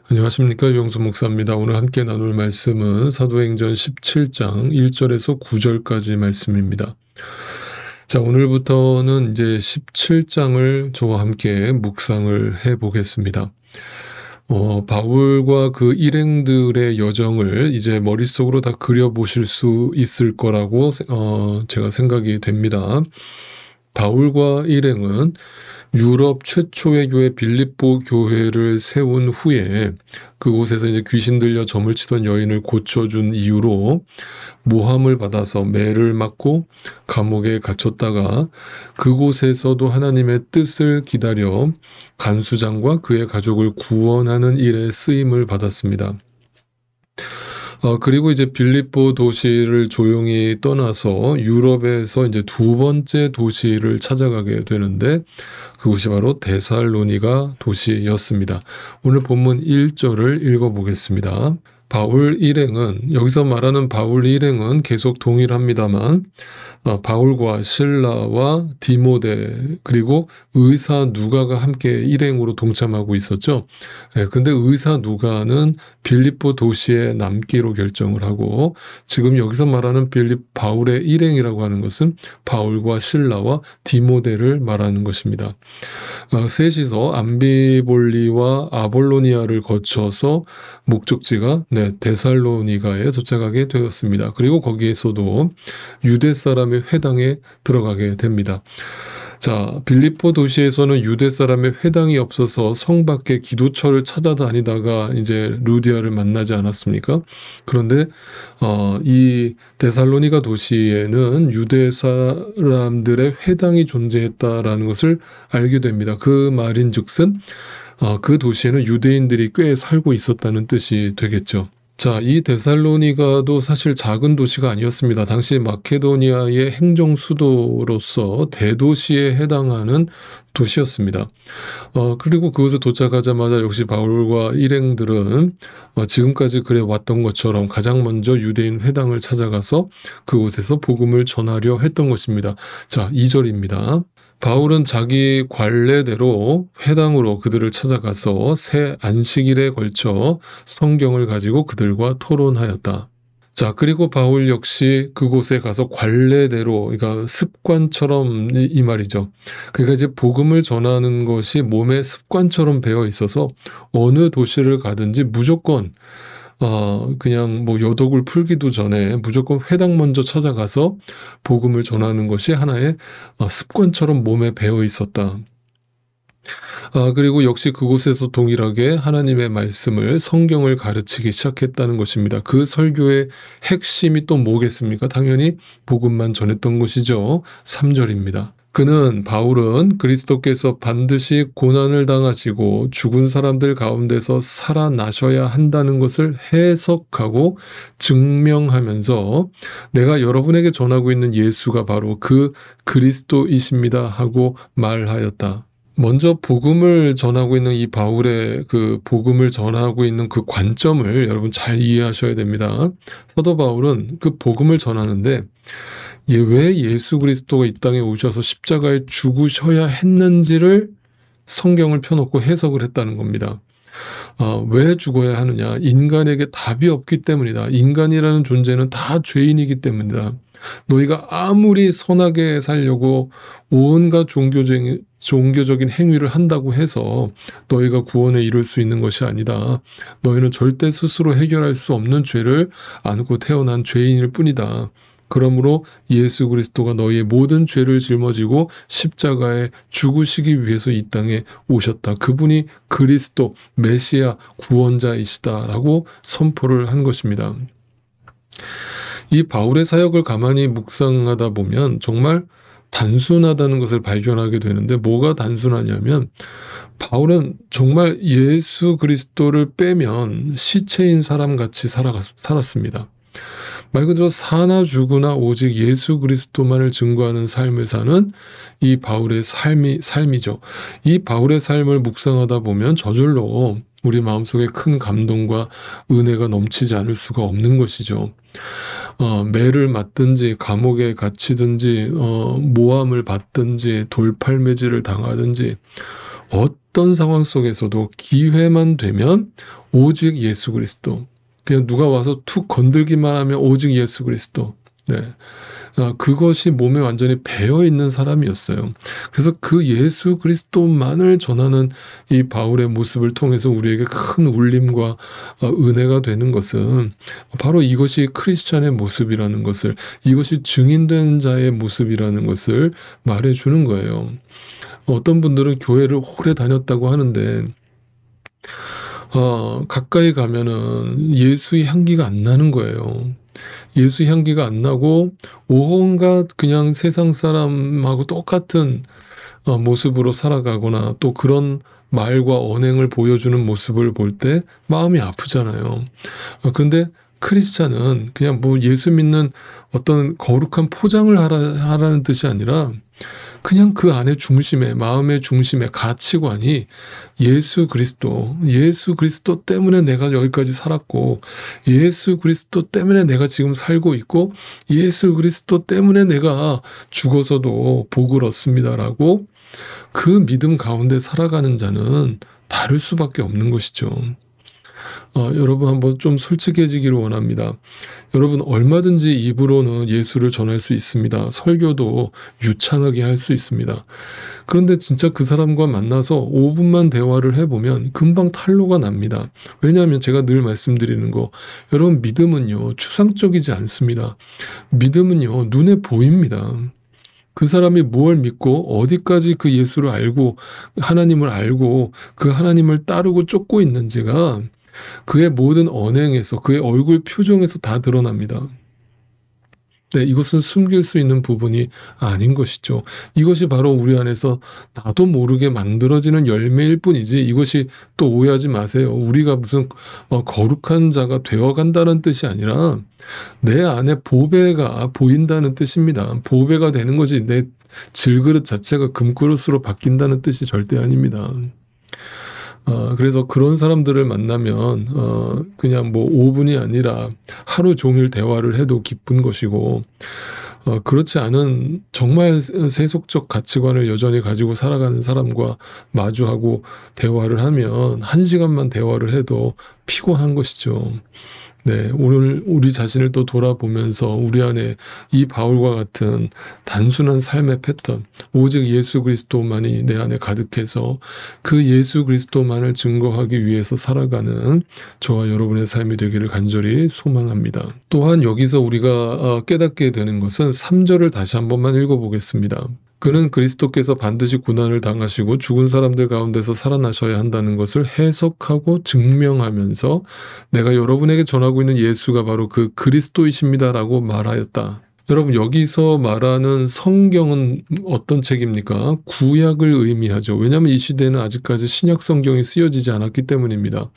안녕하십니까, 유영수 목사입니다. 오늘 함께 나눌 말씀은 사도행전 17장 1절에서 9절까지 말씀입니다. 자, 오늘부터는 이제 17장을 저와 함께 묵상을 해보겠습니다. 바울과 그 일행들의 여정을 이제 머릿속으로 다 그려보실 수 있을 거라고 제가 생각이 됩니다. 바울과 일행은 유럽 최초의 교회 빌립보 교회를 세운 후에 그곳에서 이제 귀신 들려 점을 치던 여인을 고쳐준 이유로 모함을 받아서 매를 맞고 감옥에 갇혔다가 그곳에서도 하나님의 뜻을 기다려 간수장과 그의 가족을 구원하는 일에 쓰임을 받았습니다. 그리고 이제 빌립보 도시를 조용히 떠나서 유럽에서 이제 두 번째 도시를 찾아가게 되는데 그곳이 바로 데살로니가 도시였습니다. 오늘 본문 1절을 읽어보겠습니다. 바울 일행은, 여기서 말하는 바울 일행은 계속 동일합니다만 바울과 실라와 디모데 그리고 의사 누가가 함께 일행으로 동참하고 있었죠. 근데 의사 누가는 빌립보 도시에 남기로 결정을 하고 지금 여기서 말하는 바울의 일행이라고 하는 것은 바울과 실라와 디모데를 말하는 것입니다. 셋이서 암비볼리와 아볼로니아를 거쳐서 목적지가 데살로니가에 도착하게 되었습니다. 그리고 거기에서도 유대 사람의 회당에 들어가게 됩니다. 자, 빌립보 도시에서는 유대 사람의 회당이 없어서 성 밖에 기도처를 찾아다니다가 이제 루디아를 만나지 않았습니까? 그런데 이 데살로니가 도시에는 유대 사람들의 회당이 존재했다라는 것을 알게 됩니다. 그 말인즉슨 그 도시에는 유대인들이 꽤 살고 있었다는 뜻이 되겠죠. 자, 이 데살로니가도 사실 작은 도시가 아니었습니다. 당시 마케도니아의 행정 수도로서 대도시에 해당하는 도시였습니다. 그리고 그곳에 도착하자마자 역시 바울과 일행들은 지금까지 그래 왔던 것처럼 가장 먼저 유대인 회당을 찾아가서 그곳에서 복음을 전하려 했던 것입니다. 자, 2절입니다. 바울은 자기 관례대로 회당으로 그들을 찾아가서 새 안식일에 걸쳐 성경을 가지고 그들과 토론하였다. 자, 그리고 바울 역시 그곳에 가서 관례대로, 그러니까 습관처럼 이 말이죠. 그러니까 이제 복음을 전하는 것이 몸에 습관처럼 배어 있어서 어느 도시를 가든지 무조건 그냥 뭐 여독을 풀기도 전에 무조건 회당 먼저 찾아가서 복음을 전하는 것이 하나의 습관처럼 몸에 배어 있었다. 그리고 역시 그곳에서 동일하게 하나님의 말씀을, 성경을 가르치기 시작했다는 것입니다. 그 설교의 핵심이 또 뭐겠습니까? 당연히 복음만 전했던 것이죠. 3절입니다. 바울은 그리스도께서 반드시 고난을 당하시고 죽은 사람들 가운데서 살아나셔야 한다는 것을 해석하고 증명하면서 내가 여러분에게 전하고 있는 예수가 바로 그 그리스도이십니다 하고 말하였다. 먼저 복음을 전하고 있는 이 바울의 그 복음을 전하고 있는 그 관점을 여러분 잘 이해하셔야 됩니다. 사도 바울은 그 복음을 전하는데 왜 예수 그리스도가 이 땅에 오셔서 십자가에 죽으셔야 했는지를 성경을 펴놓고 해석을 했다는 겁니다. 왜 죽어야 하느냐? 인간에게 답이 없기 때문이다. 인간이라는 존재는 다 죄인이기 때문이다. 너희가 아무리 선하게 살려고 온갖 종교적인 행위를 한다고 해서 너희가 구원에 이룰 수 있는 것이 아니다. 너희는 절대 스스로 해결할 수 없는 죄를 안고 태어난 죄인일 뿐이다. 그러므로 예수 그리스도가 너희의 모든 죄를 짊어지고 십자가에 죽으시기 위해서 이 땅에 오셨다. 그분이 그리스도, 메시아, 구원자이시다라고 선포를 한 것입니다. 이 바울의 사역을 가만히 묵상하다 보면 정말 단순하다는 것을 발견하게 되는데 뭐가 단순하냐면 바울은 정말 예수 그리스도를 빼면 시체인 사람같이 살았습니다. 말 그대로 사나 죽으나 오직 예수 그리스도만을 증거하는 삶을 사는 이 바울의 삶이죠. 이 바울의 삶을 묵상하다 보면 저절로 우리 마음속에 큰 감동과 은혜가 넘치지 않을 수가 없는 것이죠. 매를 맞든지 감옥에 갇히든지 모함을 받든지 돌팔매질을 당하든지 어떤 상황 속에서도 기회만 되면 오직 예수 그리스도. 그냥 누가 와서 툭 건들기만 하면 오직 예수 그리스도. 네. 그것이 몸에 완전히 배어 있는 사람이었어요. 그래서 그 예수 그리스도만을 전하는 이 바울의 모습을 통해서 우리에게 큰 울림과 은혜가 되는 것은 바로 이것이 크리스찬의 모습이라는 것을, 이것이 증인된 자의 모습이라는 것을 말해주는 거예요. 어떤 분들은 교회를 오래 다녔다고 하는데 가까이 가면은 예수의 향기가 안 나는 거예요. 예수 향기가 안 나고 온갖 그냥 세상 사람하고 똑같은 모습으로 살아가거나 또 그런 말과 언행을 보여주는 모습을 볼 때 마음이 아프잖아요. 그런데 크리스찬은 그냥 뭐 예수 믿는 어떤 거룩한 포장을 하라는 뜻이 아니라 그냥 그 안의 중심에, 마음의 중심에 가치관이 예수 그리스도 때문에 내가 여기까지 살았고, 예수 그리스도 때문에 내가 지금 살고 있고, 예수 그리스도 때문에 내가 죽어서도 복을 얻습니다라고 그 믿음 가운데 살아가는 자는 다를 수밖에 없는 것이죠. 여러분 한번 좀 솔직해지기를 원합니다. 여러분 얼마든지 입으로는 예수를 전할 수 있습니다. 설교도 유창하게 할 수 있습니다. 그런데 진짜 그 사람과 만나서 5분만 대화를 해보면 금방 탄로가 납니다. 왜냐하면 제가 늘 말씀드리는 거, 여러분 믿음은요 추상적이지 않습니다. 믿음은요 눈에 보입니다. 그 사람이 무엇을 믿고 어디까지 그 예수를 알고 하나님을 알고 그 하나님을 따르고 쫓고 있는지가 그의 모든 언행에서, 그의 얼굴 표정에서 다 드러납니다. 네, 이것은 숨길 수 있는 부분이 아닌 것이죠. 이것이 바로 우리 안에서 나도 모르게 만들어지는 열매일 뿐이지, 이것이 또 오해하지 마세요. 우리가 무슨 거룩한 자가 되어간다는 뜻이 아니라 내 안에 보배가 보인다는 뜻입니다. 보배가 되는 것이 내 질그릇 자체가 금그릇으로 바뀐다는 뜻이 절대 아닙니다. 그래서 그런 사람들을 만나면 그냥 뭐 5분이 아니라 하루 종일 대화를 해도 기쁜 것이고, 그렇지 않은 정말 세속적 가치관을 여전히 가지고 살아가는 사람과 마주하고 대화를 하면 1시간만 대화를 해도 피곤한 것이죠. 네, 오늘 우리 자신을 또 돌아보면서 우리 안에 이 바울과 같은 단순한 삶의 패턴, 오직 예수 그리스도만이 내 안에 가득해서 그 예수 그리스도만을 증거하기 위해서 살아가는 저와 여러분의 삶이 되기를 간절히 소망합니다. 또한 여기서 우리가 깨닫게 되는 것은 3절을 다시 한 번만 읽어보겠습니다. 그는 그리스도께서 반드시 고난을 당하시고 죽은 사람들 가운데서 살아나셔야 한다는 것을 해석하고 증명하면서 내가 여러분에게 전하고 있는 예수가 바로 그 그리스도이십니다라고 말하였다. 여러분 여기서 말하는 성경은 어떤 책입니까? 구약을 의미하죠. 왜냐하면 이 시대는 아직까지 신약 성경이 쓰여지지 않았기 때문입니다.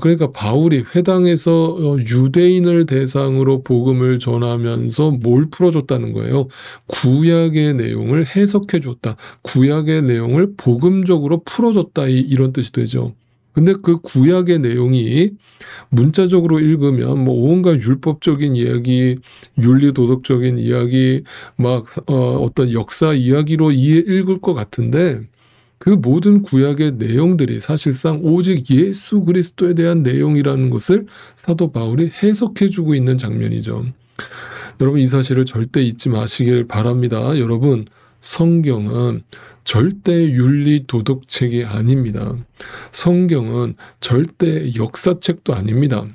그러니까 바울이 회당에서 유대인을 대상으로 복음을 전하면서 뭘 풀어줬다는 거예요? 구약의 내용을 해석해줬다. 구약의 내용을 복음적으로 풀어줬다. 이런 뜻이 되죠. 근데 그 구약의 내용이 문자적으로 읽으면 뭐 온갖 율법적인 이야기, 윤리도덕적인 이야기, 막 어떤 역사 이야기로 읽을 것 같은데, 그 모든 구약의 내용들이 사실상 오직 예수 그리스도에 대한 내용이라는 것을 사도 바울이 해석해주고 있는 장면이죠. 여러분 이 사실을 절대 잊지 마시길 바랍니다. 여러분 성경은 절대 윤리 도덕책이 아닙니다. 성경은 절대 역사책도 아닙니다.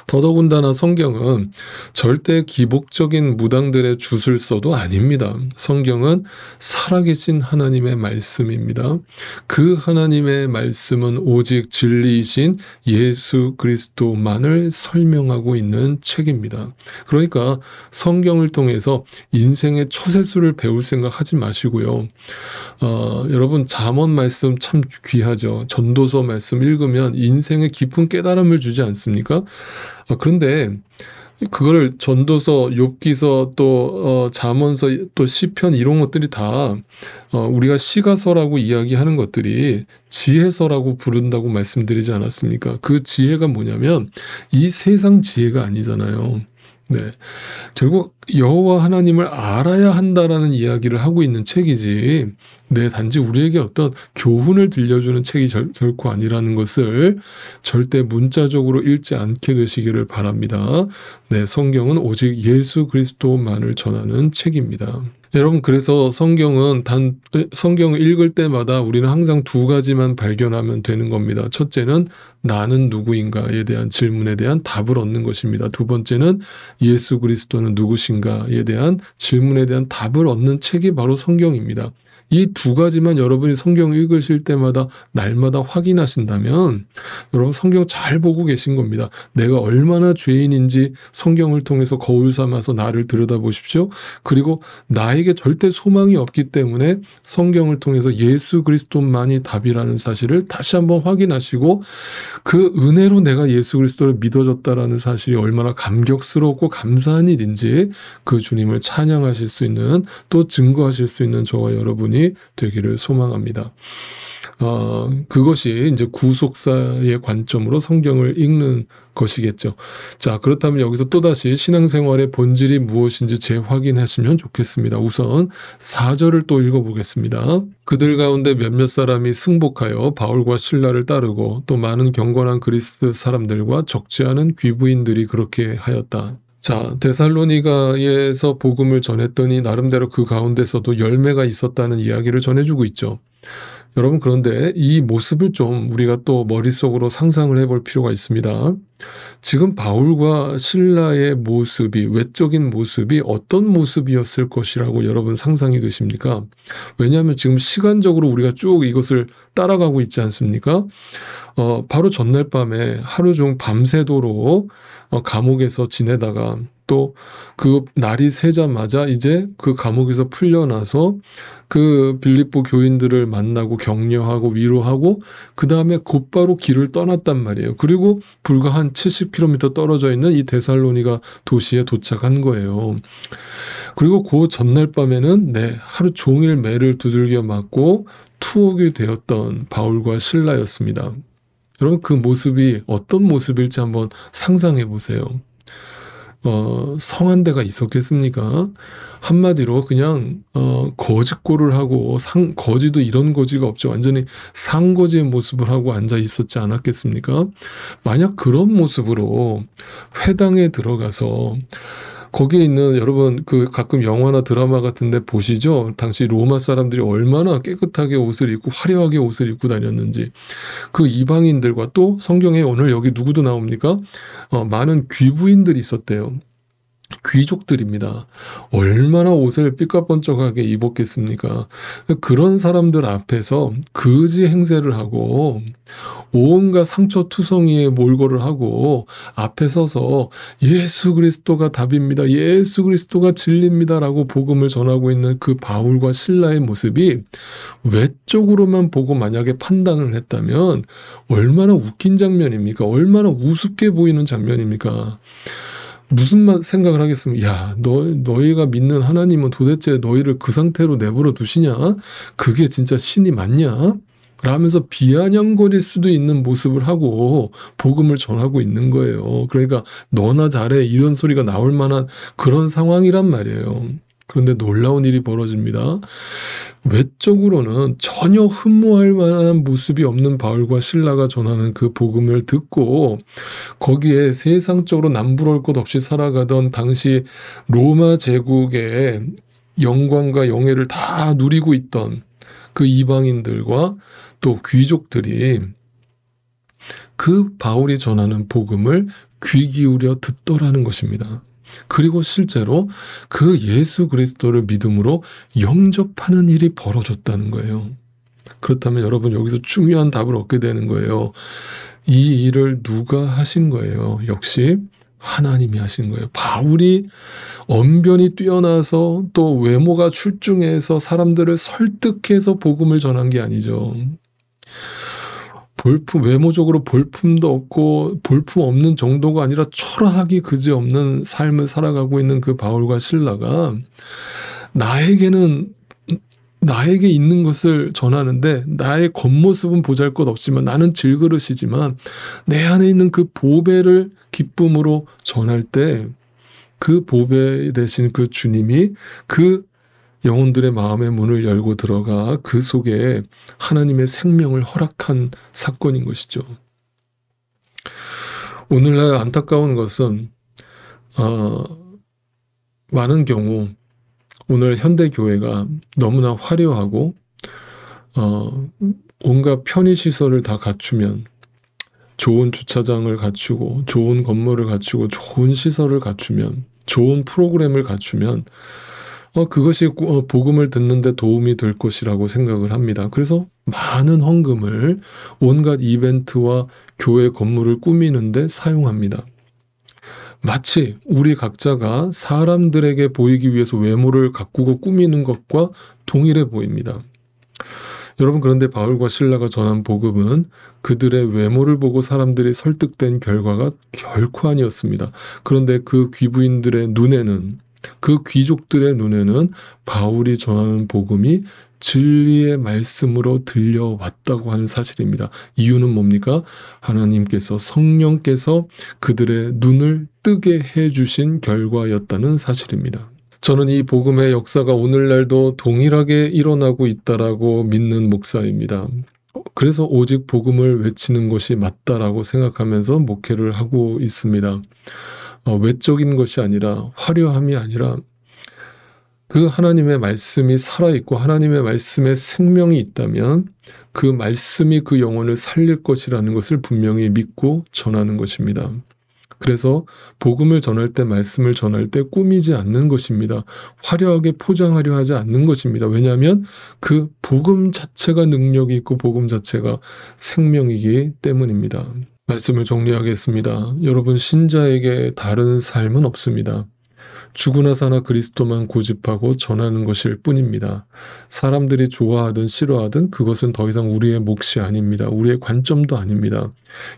더더군다나 성경은 절대 기복적인 무당들의 주술서도 아닙니다. 성경은 살아계신 하나님의 말씀입니다. 그 하나님의 말씀은 오직 진리이신 예수 그리스도만을 설명하고 있는 책입니다. 그러니까 성경을 통해서 인생의 초세수를 배울 생각 하지 마시고요. 여러분 잠언 말씀 참 귀하죠. 전도서 말씀 읽으면 인생의 깊은 깨달음을 주지 않습니까? 그런데 그걸 전도서, 욥기서, 또 잠언서, 또 시편 이런 것들이 다 우리가 시가서라고 이야기하는 것들이 지혜서라고 부른다고 말씀드리지 않았습니까? 그 지혜가 뭐냐면 이 세상 지혜가 아니잖아요. 네, 결국 여호와 하나님을 알아야 한다라는 이야기를 하고 있는 책이지 네, 단지 우리에게 어떤 교훈을 들려주는 책이 결코 아니라는 것을 절대 문자적으로 읽지 않게 되시기를 바랍니다. 네, 성경은 오직 예수 그리스도만을 전하는 책입니다. 여러분, 그래서 성경을 읽을 때마다 우리는 항상 두 가지만 발견하면 되는 겁니다. 첫째는 나는 누구인가에 대한 질문에 대한 답을 얻는 것입니다. 두 번째는 예수 그리스도는 누구신가에 대한 질문에 대한 답을 얻는 책이 바로 성경입니다. 이 두 가지만 여러분이 성경 읽으실 때마다 날마다 확인하신다면 여러분 성경 잘 보고 계신 겁니다. 내가 얼마나 죄인인지 성경을 통해서 거울 삼아서 나를 들여다보십시오. 그리고 나에게 절대 소망이 없기 때문에 성경을 통해서 예수 그리스도만이 답이라는 사실을 다시 한번 확인하시고 그 은혜로 내가 예수 그리스도를 믿어졌다라는 사실이 얼마나 감격스럽고 감사한 일인지 그 주님을 찬양하실 수 있는, 또 증거하실 수 있는 저와 여러분이 되기를 소망합니다. 그것이 이제 구속사의 관점으로 성경을 읽는 것이겠죠. 자, 그렇다면 여기서 또다시 신앙생활의 본질이 무엇인지 재확인하시면 좋겠습니다. 우선 4절을 또 읽어보겠습니다. 그들 가운데 몇몇 사람이 승복하여 바울과 실라를 따르고 또 많은 경건한 그리스 사람들과 적지 않은 귀부인들이 그렇게 하였다. 자, 데살로니가에서 복음을 전했더니 나름대로 그 가운데서도 열매가 있었다는 이야기를 전해주고 있죠. 여러분, 그런데 이 모습을 좀 우리가 또 머릿속으로 상상을 해볼 필요가 있습니다. 지금 바울과 실라의 모습이, 외적인 모습이 어떤 모습이었을 것이라고 여러분 상상이 되십니까? 왜냐하면 지금 시간적으로 우리가 쭉 이것을 따라가고 있지 않습니까? 바로 전날 밤에 하루 종 밤새도록 감옥에서 지내다가 또 그 날이 새자마자 이제 그 감옥에서 풀려나서 그 빌립보 교인들을 만나고 격려하고 위로하고 그 다음에 곧바로 길을 떠났단 말이에요. 그리고 불과 한 70km 떨어져 있는 이 데살로니가 도시에 도착한 거예요. 그리고 그 전날 밤에는 하루 종일 매를 두들겨 맞고 투옥이 되었던 바울과 실라였습니다. 여러분, 그 모습이 어떤 모습일지 한번 상상해 보세요. 성한 데가 있었겠습니까? 한마디로 그냥 거지꼴을 하고 거지도 이런 거지가 없죠. 완전히 상거지의 모습을 하고 앉아 있었지 않았겠습니까? 만약 그런 모습으로 회당에 들어가서 거기에 있는, 여러분 그 가끔 영화나 드라마 같은 데 보시죠? 당시 로마 사람들이 얼마나 깨끗하게 옷을 입고 화려하게 옷을 입고 다녔는지. 그 이방인들과 또 성경에 오늘 여기 누구도 나옵니까? 많은 귀부인들이 있었대요. 귀족들입니다. 얼마나 옷을 삐까번쩍하게 입었겠습니까? 그런 사람들 앞에서 거지 행세를 하고 온갖 상처투성이에 몰골을 하고 앞에 서서 예수 그리스도가 답입니다. 예수 그리스도가 진리입니다. 라고 복음을 전하고 있는 그 바울과 실라의 모습이 외적으로만 보고 만약에 판단을 했다면 얼마나 웃긴 장면입니까? 얼마나 우습게 보이는 장면입니까? 무슨 생각을 하겠습니까? 야, 너희가 믿는 하나님은 도대체 너희를 그 상태로 내버려 두시냐? 그게 진짜 신이 맞냐? 라면서 비아냥거릴 수도 있는 모습을 하고 복음을 전하고 있는 거예요. 그러니까 너나 잘해 이런 소리가 나올 만한 그런 상황이란 말이에요. 그런데 놀라운 일이 벌어집니다. 외적으로는 전혀 흠모할 만한 모습이 없는 바울과 실라가 전하는 그 복음을 듣고 거기에 세상적으로 남부러울 것 없이 살아가던 당시 로마 제국의 영광과 영예를 다 누리고 있던 그 이방인들과 또 귀족들이 그 바울이 전하는 복음을 귀 기울여 듣더라는 것입니다. 그리고 실제로 그 예수 그리스도를 믿음으로 영접하는 일이 벌어졌다는 거예요. 그렇다면 여러분, 여기서 중요한 답을 얻게 되는 거예요. 이 일을 누가 하신 거예요? 역시 하나님이 하신 거예요. 바울이 언변이 뛰어나서 또 외모가 출중해서 사람들을 설득해서 복음을 전한 게 아니죠. 외모적으로 볼품도 없고 볼품 없는 정도가 아니라 초라하기 그지없는 삶을 살아가고 있는 그 바울과 실라가 나에게 있는 것을 전하는데 나의 겉모습은 보잘것없지만 나는 질그릇이지만 내 안에 있는 그 보배를 기쁨으로 전할 때 그 보배 대신 그 주님이 그 영혼들의 마음의 문을 열고 들어가 그 속에 하나님의 생명을 허락한 사건인 것이죠. 오늘날 안타까운 것은 많은 경우 오늘 현대교회가 너무나 화려하고 온갖 편의시설을 다 갖추면, 좋은 주차장을 갖추고 좋은 건물을 갖추고 좋은 시설을 갖추면, 좋은 프로그램을 갖추면 그것이 복음을 듣는데 도움이 될 것이라고 생각을 합니다. 그래서 많은 헌금을 온갖 이벤트와 교회 건물을 꾸미는데 사용합니다. 마치 우리 각자가 사람들에게 보이기 위해서 외모를 가꾸고 꾸미는 것과 동일해 보입니다. 여러분, 그런데 바울과 실라가 전한 복음은 그들의 외모를 보고 사람들이 설득된 결과가 결코 아니었습니다. 그런데 그 귀부인들의 눈에는, 그 귀족들의 눈에는 바울이 전하는 복음이 진리의 말씀으로 들려왔다고 하는 사실입니다. 이유는 뭡니까? 하나님께서, 성령께서 그들의 눈을 뜨게 해주신 결과였다는 사실입니다. 저는 이 복음의 역사가 오늘날도 동일하게 일어나고 있다라고 믿는 목사입니다. 그래서 오직 복음을 외치는 것이 맞다라고 생각하면서 목회를 하고 있습니다. 외적인 것이 아니라, 화려함이 아니라 그 하나님의 말씀이 살아있고 하나님의 말씀에 생명이 있다면 그 말씀이 그 영혼을 살릴 것이라는 것을 분명히 믿고 전하는 것입니다. 그래서 복음을 전할 때, 말씀을 전할 때 꾸미지 않는 것입니다. 화려하게 포장하려 하지 않는 것입니다. 왜냐하면 그 복음 자체가 능력이 있고 복음 자체가 생명이기 때문입니다. 말씀을 정리하겠습니다. 여러분, 신자에게 다른 삶은 없습니다. 죽으나 사나 그리스도만 고집하고 전하는 것일 뿐입니다. 사람들이 좋아하든 싫어하든 그것은 더 이상 우리의 몫이 아닙니다. 우리의 관점도 아닙니다.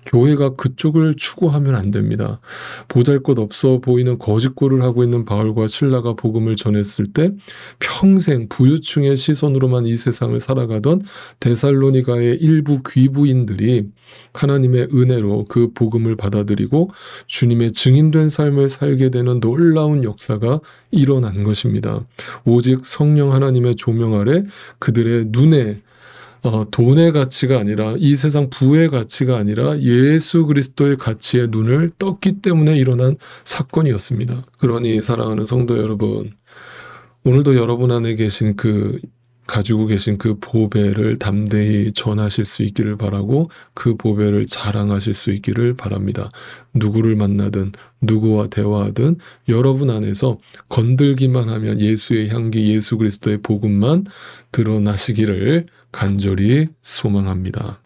교회가 그쪽을 추구하면 안 됩니다. 보잘것없어 보이는 거짓골을 하고 있는 바울과 실라가 복음을 전했을 때 평생 부유층의 시선으로만 이 세상을 살아가던 데살로니가의 일부 귀부인들이 하나님의 은혜로 그 복음을 받아들이고 주님의 증인된 삶을 살게 되는 놀라운 역사가 일어난 것입니다. 오직 성령 하나님의 조명 아래 그들의 눈에 돈의 가치가 아니라, 이 세상 부의 가치가 아니라 예수 그리스도의 가치에 눈을 떴기 때문에 일어난 사건이었습니다. 그러니 사랑하는 성도 여러분, 오늘도 여러분 안에 계신 가지고 계신 그 보배를 담대히 전하실 수 있기를 바라고 그 보배를 자랑하실 수 있기를 바랍니다. 누구를 만나든 누구와 대화하든 여러분 안에서 건들기만 하면 예수의 향기, 예수 그리스도의 복음만 드러나시기를 간절히 소망합니다.